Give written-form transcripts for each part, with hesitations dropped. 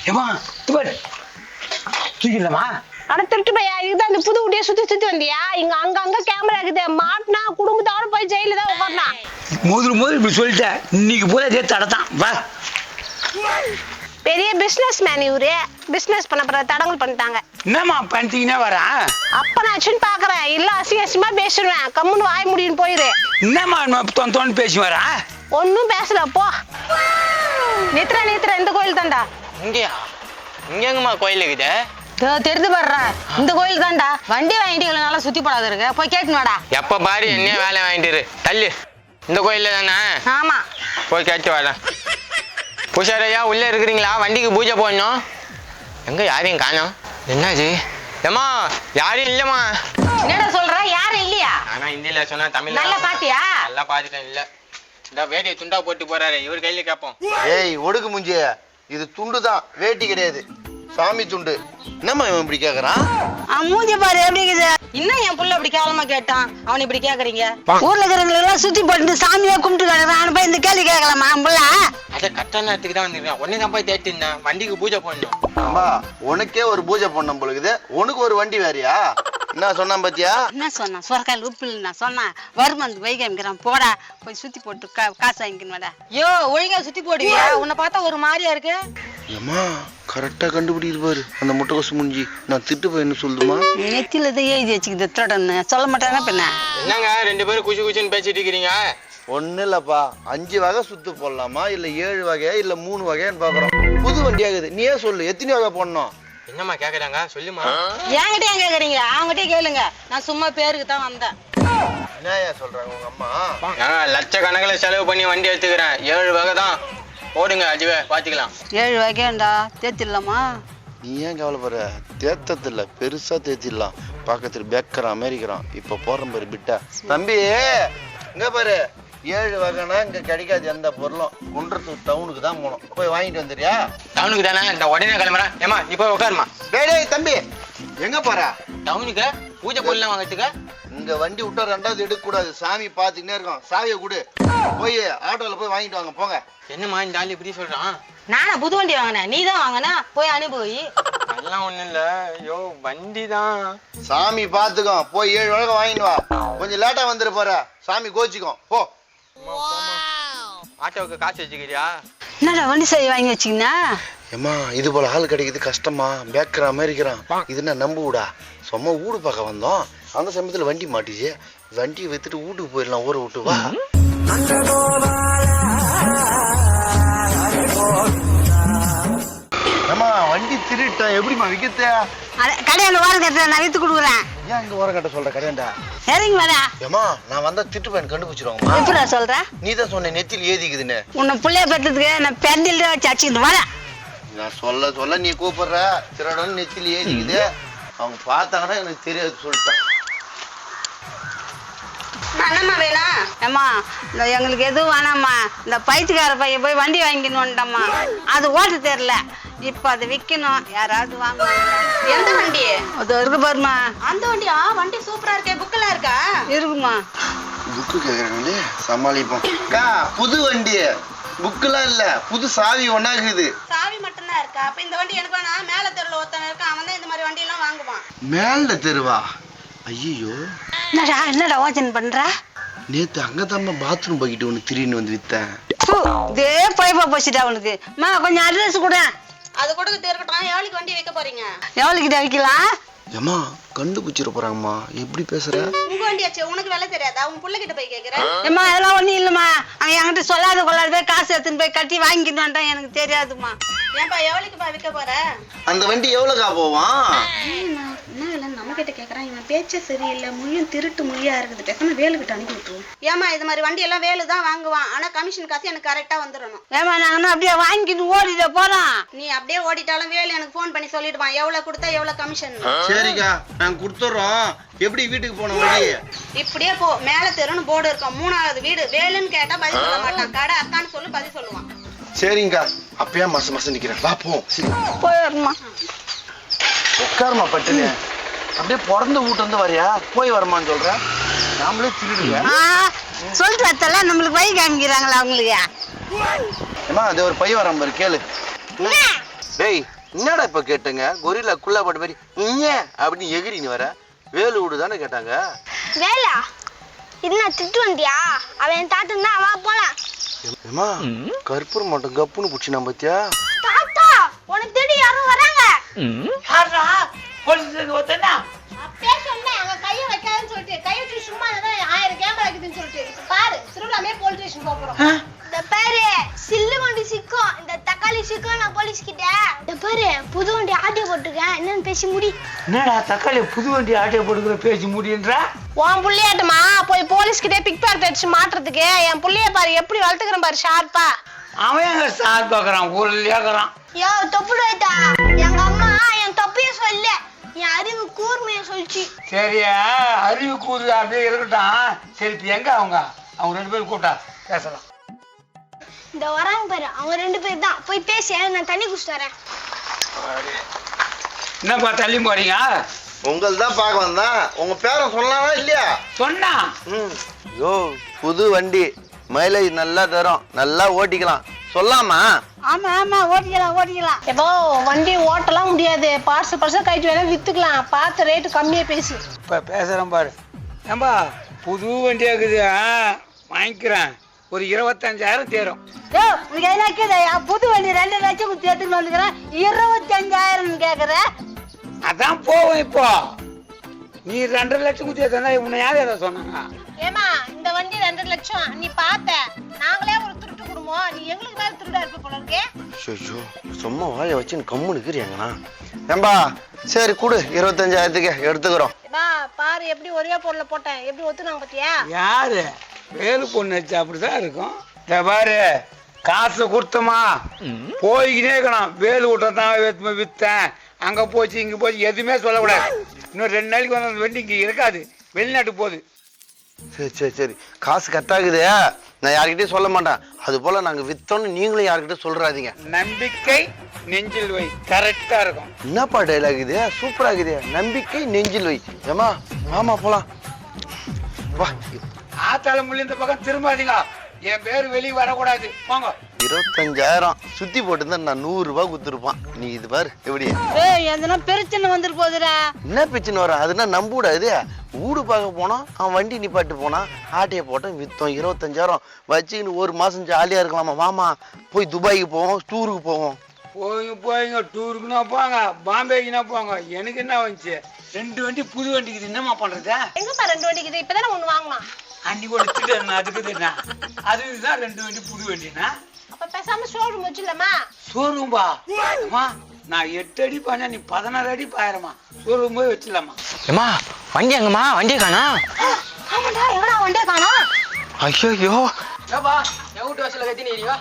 ஏமா தூக்கிடலாமா? அட திருட்டு பையா, இதுதான் இந்த புது குட்டியை சுத்தி சுத்தி வந்தியா? இங்க அங்க கேமரா இருக்குது, மாட்டினா குடும்பத்தோட போய் ஜெயில தான் உட்காரலாம். முதல் இப்படி சொல்லிட்டேன், இன்னைக்கு போல சேர்த்து அடத்தான் வா. பெரிய பிசினஸ் மேன் இவரு, பிசினஸ் பண்ண பிறகு தடங்கல் பண்ணிட்டாங்க. என்னம்மா பண்ணிட்டீங்கன்னா வரேன். அப்ப நான் அச்சுன்னு பாக்குறேன், இல்ல அசிங்கமா பேசிடுவேன். கம்முன்னு வாய் முடின்னு போயிரு. என்னம்மா தோணு பேசி வரேன். ஒன்னும் பேசல போ. நித்ரா இந்த கோயில் தான்டா. இங்கயா? இங்க எங்கம்மா கோயில் இருக்குது? தெரிந்து பாடுற, இந்த கோயில் தான்டா. வண்டி வாங்கிட்டு நல்லா சுத்தி போடாத இருக்கு, போய் கேட்டுனாடா. எப்ப பாரு என்ன வேலை வாங்கிட்டு தள்ளு. இந்த கோயில்ல தானே? ஆமா, போய் கேட்டு வாடா. பூசாரையா உள்ள இருக்கிறீங்களா? வண்டிக்கு பூஜை போடணும். எங்க யாரையும் காணோம். என்னாச்சு? ஏமா யாரும் இல்லம்மா. என்னடா சொல்ற? யாரும் இல்லையா? ஆனா இந்தியில சொன்னா தமிழ் நல்லா பாத்தியா? நல்லா பாத்துட்டேன். இல்ல இந்த வேட்டியை துண்டா போட்டு போறாரு, இவர் கையில கேட்போம். ஏய் ஒடுக்கு முஞ்சிய, இது துண்டு தான், வேட்டி கிடையாது, சாமி துண்டு. என்னம்மா இவன் இப்படி கேக்குறான்? மூஞ்சி பாரு எப்படி இருக்குது. இன்னும் என் புள்ள இப்படி கேவலமா கேட்டான், அவன் இப்படி கேக்குறீங்க? ஊர்ல இருக்கிறவங்க எல்லாம் சுத்தி போட்டு சாமியா கும்பிட்டு கிடக்குறான், போய் இந்த கேள்வி கேட்கலாமா? புள்ள அதை கரெக்டான நேரத்துக்கு தான் வந்துருக்கேன். உடனே தான் போய் தேட்டு இருந்தேன், வண்டிக்கு பூஜை போடணும். அம்மா உனக்கே ஒரு பூஜை பண்ண பொழுது உனக்கு ஒரு வண்டி வேறியா? என்ன சொன்னான் பாத்தியா? என்ன சொன்னான்? சொரக்காயில் உப்பு இல்லைன்னா சொன்னான். வருமந்து வைக அமைக்கிறான், போடா போய் சுத்தி போட்டு காசு வாங்கிக்கணும்டா. யோ ஒழுங்கா சுத்தி போடுவியா? உன்னை பார்த்தா ஒரு மாதிரியா இருக்கு. அம்மா கரெக்டா கண்டுபிடிக்கிது பாரு அந்த முட்டைக்கோசு முஞ்சி. நான் திட்டு போய் என்ன சொல்லுமா? நெத்தியில தான் எழுதி வச்சுக்கிது திருடன்னு சொல்ல மாட்டாங்க. பின்ன என்னங்க ரெண்டு பேரும் குச்சி குச்சின்னு பேசிட்டு இருக்கிறீங்க? ஒண்ணு இல்லப்பா, 5 வகை சுத்து போடலாமா இல்ல 7 வகையா இல்ல 3 வகையான்னு பாக்குறோம். புது வண்டியாகுது, நீயே சொல்லு எத்தனை வகை போடணும்? என்னம்மா கேக்குறாங்க சொல்லுமா. என்கிட்ட ஏன் கேக்குறீங்க? அவங்ககிட்ட கேளுங்க, நான் சும்மா பேருக்கு தான் வந்தேன். என்னையா சொல்றாங்க உங்க அம்மா? லட்சக்கணக்கில் செலவு பண்ணி வண்டி எடுத்துக்கிறேன். 7 வகை தான் போடுங்க, அதுவே பாத்துக்கலாம். 7 வகையாண்டா, தேத்திடலாமா? நீ ஏன் கவலைப்படுற? தேத்ததில்ல, பெருசா தேத்திடலாம். பக்கத்துல பேக்கறான் அமெரிக்கிறான், இப்ப போறேன் பாரு பிட்டா. தம்பி இங்க பாரு, 7 வகைனா இங்க கிடைக்காது எந்த பொருளும். குன்றத்தூர் டவுனுக்கு தான் போகணும், போய் வாங்கிட்டு வந்துடுறியா? டவுனுக்கு தானே? இந்த உடனே கிளம்புறேன். ஏமா நீ போய் உட்காருமா. டேய் தம்பி எங்க போற? டவுனுக்கு பூஜை பொருள்லாம் வாங்கிறதுக்கு. இங்க வண்டி விட்டா 2வது எடுக்க கூடாது, சாமி பாத்துக்கிட்டே இருக்கோம். சாவியை கொடு, போய் ஆட்டோல போய் வாங்கிட்டு வாங்க போங்க. என்னம்மா இந்த ஆள் இப்படி சொல்றான்? நானா புது வண்டி வாங்கினேன், நீ தான் வாங்கின, போய் அனுபவி. அதெல்லாம் ஒண்ணும் இல்ல, ஐயோ வண்டி தான். சாமி பாத்துக்கோ, போய் 7 வகை வாங்கிட்டு வா. கொஞ்சம் லேட்டா வந்துரு போற, சாமி கோச்சிக்கும் போ. ஆட்டோவுக்கு காசு வச்சுக்கிறியா? என்னடா வண்டி சாவி வாங்கி வச்சிங்கன்னா? ஏமா இது போல ஆள் கிடைக்குது கஷ்டமா? பேக்கர் அமெரிக்கிறான், இது என்ன நம்ப விடா? சும்மா வீடு பார்க்க வந்தோம், அந்த சமயத்துல வண்டி மாட்டிச்சு. வண்டியை வித்துட்டு வீட்டுக்கு போயிடலாம், ஊரை விட்டு வா. ஏமா வண்டி திருட்டேன், எப்படிமா விக்கத்த? கடையாண்ட ஓரம் கட்ட நான் வித்து கொடுக்குறேன். ஏன் இங்க ஓரம் கட்ட சொல்ற கடையாண்டா? சரிங்க வரா. ஏமா நான் வந்தா திட்டு பையன் கண்டுபிடிச்சிருவாங்கம்மா. எப்படா சொல்ற? நீ தான் சொன்ன நெத்தியில் ஏதிக்குதுன்னு. உன்னை புள்ளைய பெற்றதுக்கு நான் பெண்டில் வச்சு அடிச்சுக்கிட்டு வரேன். நான் சொல்ல சொல்ல நீ கூப்பிடுற, திருடன் நெத்தியில் ஏதிக்குது. அவங்க பார்த்தாங்கன்னா எனக்கு தெரியாது சொல்லிட்டேன். என்னம்மா வேணும்? ஏம்மா இந்த எங்களுக்கு எதுவும் வேணாம்மா, இந்த பைத்தியக்கார பையன் போய் வண்டி வாங்கின்னு வந்துட்டோம்மா. அது ஓட்ட தெரியல, இப்ப அதை விற்கணும், யாராவது வாங்குவாங்க. எந்த வண்டி? அது இருக்கு பாருமா. அந்த வண்டியா? வண்டி சூப்பரா இருக்கே, புக்கெல்லாம் இருக்கா? இருக்குமா? புக்கு கேக்குறாங்களே, சமாளிப்போம். அக்கா புது வண்டி, புக்குலாம் இல்ல, புது சாவி ஒன்னாக்குது. சாவி மட்டும்தான் இருக்கா? அப்ப இந்த வண்டி எனக்கு வேணாம். மேல தெருல ஒருத்தன் இருக்கான், அவன் தான் இந்த மாதிரி வண்டி எல்லாம் வாங்குவான். மேல தெருவா? ஐயோ என்னடா யோசனை பண்ற? நேத்து அங்கதாம்மா பாத்ரூம் போய்கிட்டு ஒண்ணு திடீர்னு வந்து வித்தேன். இதே பைப்பா போச்சுட்டா அவனுக்கு. மா கொஞ்சம் அட்ரஸ் கூட. அது கூட இருக்கட்டும், எவ்வளவுக்கு வண்டி வைக்க போறீங்க? எவ்வளவுக்கிட்ட வைக்கலாம்? ஏமா கண்டுபிடிச்சிட போறாங்கம்மா, எப்படி பேசுற? உங்க வண்டியாச்சு, உனக்கு வேலை தெரியாதா? உன் புள்ள கிட்ட போய் கேக்குற? ஏம்மா அதெல்லாம் ஒண்ணும் இல்லம்மா, அவன் என்கிட்ட சொல்லாத கொள்ளாத காசு எடுத்துன்னு போய் கட்டி வாங்கிட்டு வந்துட்டான், எனக்கு தெரியாதுமா. ஏன்பா எவ்வளவுக்குப்பா விற்க போற? அந்த வண்டி எவ்வளவுக்கா போவான்? என்ன இல்லை நம்ம கிட்ட கேக்குறான், இவன் பேச்சே சரியில்லை, மொழியும் திருட்டு மொழியா இருக்குது. பேசாம வேலுக்கிட்ட அனுப்பி விட்டுருவோம். ஏமா இது மாதிரி வண்டி எல்லாம் வேலு தான் வாங்குவான், ஆனா கமிஷன் காசு எனக்கு கரெக்டா வந்துடணும். ஏமா நாங்க அப்படியே வாங்கிட்டு ஓடிட போறோம். நீ அப்படியே ஓடிட்டாலும் வேலு எனக்கு போன் பண்ணி சொல்லிடுவான், எவ்வளவு கொடுத்தா எவ்வளவு கமிஷன். சரிக்கா நாங்க கொடுத்துறோம். எப்படி வீட்டுக்கு போன வழி? இப்படியே போ, மேல தெருன்னு போர்டு இருக்கும், 3வது வீடு. வேலுன்னு கேட்டா பதில் சொல்ல மாட்டான், கடை அக்கான்னு சொல்லி பதில் சொல்லுவான். சரிங்கக்கா, அப்பயே மாசம் மாசம் நிக்கிறேன், வா போ. போயிடுமா? உட்காருமா பட்டுன்னு. அப்படியே பிறந்த வீட்டு வந்து வரியா, போய் வரமான்னு சொல்ற? நாமளே திருடுங்க. சொல்லிட்டு நம்மளுக்கு வழி காமிக்கிறாங்களா அவங்களுக்கு? ஏமா அது ஒரு பையன் வராம பாரு, கேளு. டேய் என்னடா இப்ப கேட்டுங்க கொரில்லா குள்ளா போட்ட மாதிரி அப்படின்னு எகிரின்னு வர வேலு வீடு தானே கேட்டாங்க. வேலா என்ன திட்டு வண்டியா? அவன் என் தாத்தன் தான், வா போலாம். ஏமா கற்பூரம் மட்டும் கப்புன்னு புடிச்சினா பாத்தியா? தாத்தா உனக்கு தேடி யாரும் வராங்க. யாரா போலீஸ் ஒத்தனா அப்பே சொன்னேன் அங்க கைய வைக்காதன்னு சொல்லிட்டு கை வச்சு சும்மா தான் 1000 கேமரா இருக்குதுன்னு சொல்லிட்டு இப்ப பாரு திருவிழாமே போலீஸ் ஸ்டேஷன் போறோம். இந்த பாரு சில்லு வண்டி சிக்கும், இந்த தக்காளி சிக்கும். நான் போலீஸ் கிட்ட இந்த பாரு புது வண்டி ஆட்டோ போட்டுருக்கேன், என்னன்னு பேசி முடி. என்னடா தக்காளி புது வண்டி ஆட்டோ போடுக்கிற பேசி முடியுன்றா? உன் புள்ளையாட்டமா போய் போலீஸ் கிட்டே பிக் பேக் அடிச்சு மாட்டுறதுக்கு என் புள்ளைய பாரு எப்படி வளர்த்துக்கிறேன் பாரு ஷார்ப்பா. அவன் எங்க சார் பாக்குறான் ஊர்லயாக்குறான். யோ தொப்பு வைத்தா, எங்க அம்மா என் தொப்பைய சொல்ல, என் அறிவு கூர்மைய சொல்லிச்சு. சரியா அறிவு கூறு அப்படியே இருக்கட்டும். சரி இப்ப எங்க அவங்க 2 பேரும் கூட்டா பேசலாம். இந்த வராங்க பாரு, அவங்க 2 பேர் தான். போய் பேசி நான் தண்ணி குடிச்சிட்டு வரேன். என்னப்பா தள்ளி போறீங்க? உங்கள் தான் பார்க்க வந்தா. உங்க பேரை சொல்லலாமா இல்லையா? சொன்னா யோ புது வண்டி மைலேஜ் நல்லா தரும், நல்லா ஓட்டிக்கலாம் சொல்லாமா? ஆமா ஆமா ஓட்டிக்கலாம். எப்போ வண்டி ஓட்டலாம் முடியாது, பார்சல் கைட்டு வேணா வித்துக்கலாம், பார்த்து ரேட்டு கம்மியா பேசு. இப்ப பேசுறேன் பாரு. ஏம்பா புது வண்டியா இருக்குது, வாங்கிக்கிறேன், ஒரு 25,000 தேரும். யோ உனக்கு என்ன கேக்குதா? புது வண்டி 2 லட்சம் கொடுத்து எடுத்துட்டு வந்துக்கிறேன், 25,000 கேக்குற? அதான் போவோம். இப்போ நீ 2 லட்சம் குத்தி ஏத்தா உன்னை யார் ஏதாவது சொன்னாங்க? ஏமா இந்த வண்டி 2 லட்சம் நீ பார்த்த, நாங்களே ஒரு திருட்டு குடும்பம், நீ எங்களுக்கு மேல திருடா இருப்ப போல இருக்கே. ஐயோ சும்மா வாய வச்சு கம்முன்னு இருக்கிறீங்கண்ணா. ஏம்பா சரி கொடு 25,000க்கு எடுத்துக்கிறோம். பாரு எப்படி ஒரே பொருளை போட்டேன், எப்படி ஒத்துனாங்க பாத்தியா? யாரு வேலு பொண்ணு வச்சு அப்படிதான் இருக்கும். பாரு காசு கொடுத்தமா போய்கிட்டே இருக்கணும். வேலு விட்டதான் வித்தேன், அங்க போச்சு இங்க போச்சு எதுவுமே சொல்லக்கூடாது. இன்னும் 2 நாளைக்கு வந்து வண்டி இங்க இருக்காது, வெளிநாட்டுக்கு போகுது. சரி காசு கட்டாகுது, நான் யார்கிட்டயும் சொல்ல மாட்டேன். அது போல நாங்க வித்தோன்னு நீங்களும் யார்கிட்ட சொல்றாதீங்க. நம்பிக்கை நெஞ்சில் வை, கரெக்டா இருக்கும். என்னப்பா டைலாக் இது, சூப்பரா இருக்குது. நம்பிக்கை நெஞ்சில் வை. ஏமா ஆமா போலாம் வா. ஆத்தால முள்ளி இந்த பக்கம் திரும்பாதீங்க, என் பேரு வெளியே வரக்கூடாது, போங்க. 25,000 சுத்தி போட்டு நான் 100 ரூபாய் குத்துருப்பான். நீ இது பாரு எப்படி. ஏய் எதனா பிரச்சனை வந்துட்டு போகுதுடா. என்ன பிரச்சனை வர? அதுனா நம்பூடா இது. வீடு பார்க்க போனோம், அவன் வண்டி நிப்பாட்டு போனான், ஆட்டையை போட்டோம், வித்தோம். 25,000 வச்சுக்கின்னு 1 மாசம் ஜாலியா இருக்கலாமா? வாமா போய் துபாய்க்கு போவோம், டூருக்கு போவோம். போய்ங்க டூருக்குன்னா போங்க, பாம்பேக்குன்னா போங்க, எனக்கு என்ன வந்துச்சு? 2 வண்டி புது வண்டிக்கு என்னமா பண்றது? எங்கப்பா 2 வண்டிக்குது? இப்பதானே 1 வாங்கலாம். அன்னைக்கு ஒரு திட்டு அதுக்கு என்ன அதுதான் 2 வண்டி புது வண்டினா. அப்ப பேசாம ஷோரூம் வச்சிடலாமா? ஷோரூம்பா? நான் 8 அடி பாஞ்சா நீ 16 அடி பாயிரமா, ஷோரூம் போய் வச்சிடலாமா? ஏமா வண்டி எங்கம்மா? வண்டியை காணா? ஆமாடா, எங்கடா வண்டியை காணோம்? ஐயோ ஏப்பா என் வீட்டு வாசல்ல கத்தி நீங்க?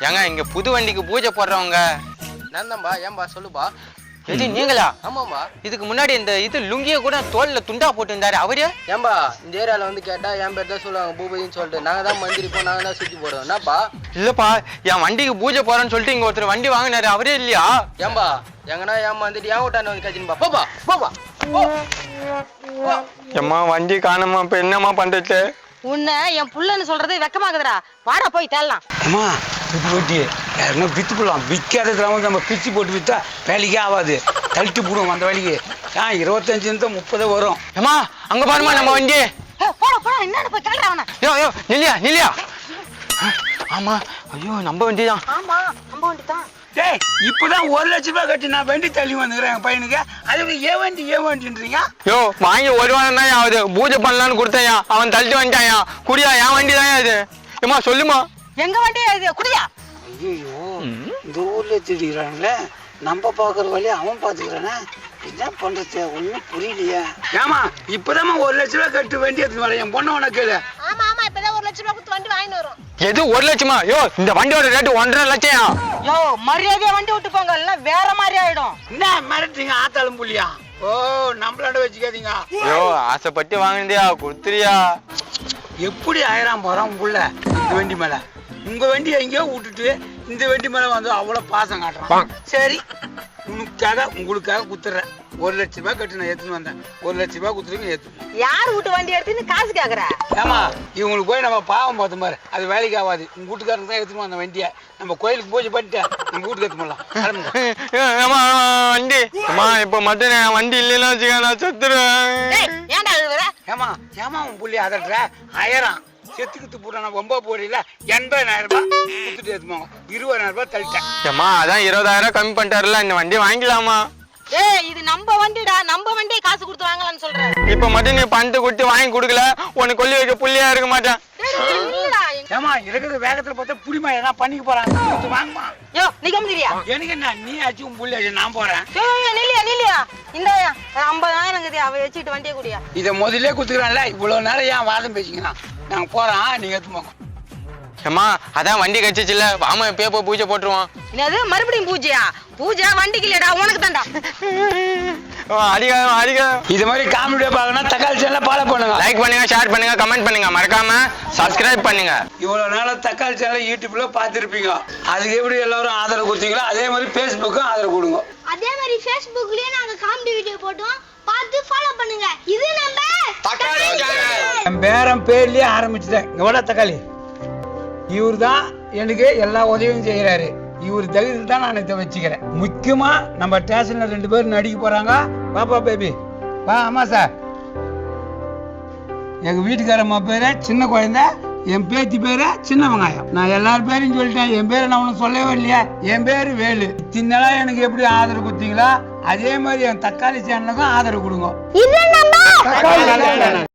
ஏங்க இங்க புது வண்டிக்கு பூஜை போடுறவங்க நான் தான்பா. ஏன்பா சொல்லுப்பா. எது நீங்களா? ஆமாம்பா. இதுக்கு முன்னாடி இந்த லுங்கிய கூட தோல்ல துண்டா போட்டு இருந்தாரு அவரு. ஏன்பா இந்த ஏரியால வந்து கேட்டா என் பேர் தான் சொல்லுவாங்க, பூபதினு சொல்லிட்டு. நாங்க தான் மந்திரிப்போம், நாங்க தான் சுத்தி போடுவோம். என்னப்பா? இல்லப்பா என் வண்டிக்கு பூஜை போறேன்னு சொல்லிட்டு இங்க ஒருத்தர் வண்டி வாங்கினாரு, அவரே இல்லையா? ஏன்பா எங்கன்னா ஏமாந்துட்டு என் வீட்டாண்ட வந்து கத்தின்பா. போப்பா போப்பா. ஏம்மா வண்டி காணமா, இப்ப என்னம்மா பண்றது? உன்னை என் புள்ளன்னு சொல்றது வெக்கமாக்குதுடா. வாடா போய் தேடலாம். அம்மா புது வண்டி யாருன்னா வித்து போடலாம். விற்காததுல நம்ம பிச்சு போட்டு வித்தா வேலைக்கே ஆகாது, தள்ளிட்டு போடுவோம் அந்த வேலைக்கு. 25 30 வரும். ஏம்மா அங்க பாருமா நம்ம வண்டி. போடா போடா, என்னன்னு போய் தேடுறா அவனை. யோ நில்லியா. ஆமா ஐயோ நம்ம வண்டி தான். ஆமா நம்ம வண்டி தான். டேய் இப்பதான் 1 லட்ச ரூபாய் கட்டி நான் வண்டி தள்ளி வந்துக்கிறேன் என் பையனுக்கு. அது ஏன் வண்டின்றீங்க? யோ வாங்கி 1 வாரம் தான் ஆகுது, பூஜை பண்ணலான்னு கொடுத்தேன், அவன் தள்ளிட்டு வந்துட்டாயா. குடியா என் வண்டி தான் இது. ஏமா சொல்லுமா. எங்க வண்டி இது? குடியா. ஐயோ இந்த ஊர்ல திடீராங்களே, நம்ம பாக்குற வழியை அவன் பாத்துக்கிறானே, என்ன பண்றது ஒண்ணும் புரியலையா? ஏமா இப்பதான் 1 லட்ச ரூபாய் கட்டு வண்டி எடுத்து வர என் பொண்ணு உனக்கு. ஆமா இப்பதான் 1 லட்ச ரூபாய் கொடுத்து வண்டி வாங்கிட்டு வரோம். எது 1 லட்சமா? யோ இந்த வண்டியோட ரேட்டு 1.5 லட்சம். யோ மரியாதையா வண்டி விட்டு போங்க, இல்ல வேற மாதிரி ஆயிடும். என்ன மிரட்டுறீங்க ஆத்தாலும் புள்ளியா? ஓ நம்மளாண்ட வச்சுக்காதீங்க. யோ ஆசைப்பட்டு வாங்கினதியா, கொடுத்துறியா? எப்படி 1000 போறோம் உள்ள இந்த வண்டி மேல? உங்க வண்டி எங்கேயோ விட்டுட்டு இந்த வண்டி மேல வந்து அவ்வளவு பாசம் காட்டுறான். சரி உங்களுக்காக குத்துறேன். 1 லட்ச ரூபாய் கட்டி நான் ஏத்துன்னு வந்தேன். 1 லட்ச ரூபாய் குத்துறீங்க ஏத்து. யார் வீட்டு வண்டி எடுத்துன்னு காசு கேக்குற? ஏமா இவங்களுக்கு போய் நம்ம பாவம் பார்த்த மாதிரி அது வேலைக்கு ஆகாது. உங்க வீட்டுக்காரங்க தான் எடுத்துன்னு அந்த வண்டியை நம்ம கோயிலுக்கு பூஜை பண்ணிட்டு நம்ம வீட்டுக்கு எடுத்து போடலாம். ஏமா வண்டி அம்மா இப்ப மட்டும் என் வண்டி இல்லைன்னா வச்சுக்க நான் செத்துருவேன். ஏன்டா அழுகுற? ஏமா உன் புள்ளி அதட்டுற 1000 செத்துக்கிட்டு போட்டா ரொம்ப போடல 80,000 ரூபாய் குத்துட்டு எடுத்துமாங்க. 20,000 ரூபாய் தள்ளிட்டேன். ஏமா அதான் 20,000 கம்மி பண்ணிட்டாருல, இந்த வண்டி வாங்கிக்கலாமா? ஏய் இது நம்ம வண்டிடா, நம்ம வண்டியை காசு கொடுத்து வாங்கலாம்னு சொல்றேன். இப்ப மட்டும் நீ பணத்தை கொடுத்து வாங்கி கொடுக்கல உனக்கு கொல்லி வைக்க புள்ளியா இருக்க மாட்டேன். ஏமா இருக்கிற வேகத்துல பார்த்தா புடிமா எதனா பண்ணிக்க போறாங்க. வாங்கம்மா. யோ நீ கம்மியா? எனக்கு என்ன நீ ஆச்சு உன் புள்ளி ஆச்சு நான் போறேன். நில்லியா இந்தாயா 50,000 இருக்குது, அவ வச்சுட்டு வண்டியை குடியா. இதை முதல்ல குத்துக்கிறான்ல இவ்வளவு நேரம் ஏன் வாதம் பேசிங்கன்னா நாங்க போறோம் நீங்க எடுத்துமாங்க. ஏமா அதான் வண்டி கட்சிச்சுல வாமா இப்பயே போய் பூஜை போட்டுருவோம். என்னது மறுபடியும் பூஜையா? பூஜை வண்டிக்கு இல்லடா உனக்கு தான்டா. அடிக்க இது மாதிரி காமெடியா பார்க்கணும் தக்காளி சேனலை ஃபாலோ பண்ணுங்க. லைக் பண்ணுங்க, ஷேர் பண்ணுங்க, கமெண்ட் பண்ணுங்க, மறக்காம சப்ஸ்கிரைப் பண்ணுங்க. இவ்வளவு நாளா தக்காளி சேனலை யூடியூப்ல பார்த்திருப்பீங்க. அதுக்கு எப்படி எல்லாரும் ஆதரவு கொடுத்தீங்களோ அதே மாதிரி ஃபேஸ்புக்கும் ஆதரவு கொடுங்க. அதே மாதிரி Facebookலயும் நாங்க காமெடி வீடியோ போட்டோம், பார்த்து ஃபாலோ பண்ணுங்க. இது நம்ம தக்காளி சேனல். என் பேரன் பேர்லயே ஆரம்பிச்சுட்டேன். இங்க வாடா தக்காளி. இவர் தான் எனக்கு எல்லா உதவியும் செய்யறாரு. இவர் தகுதியில் தான் நான் இதை வச்சுக்கிறேன். முக்கியமா நம்ம ஸ்டேஷன்ல 2 பேர் நடிக்க போறாங்க. பாப்பா பேபி வா. ஆமா சார், எங்க வீட்டுக்காரம்மா பேரு சின்ன குழந்தை, என் பேத்தி பேரு சின்ன வெங்காயம். நான் எல்லாரும் பேரையும் சொல்லிட்டேன். என் பேரை நான் உனக்கு சொல்லவே இல்லையா? என் பேரு வேலு. இத்தனை எனக்கு எப்படி ஆதரவு கொடுத்தீங்களோ அதே மாதிரி என் தக்காளி சேனலுக்கும் ஆதரவு கொடுங்க. இது நம்ம தக்காளி சேனல்.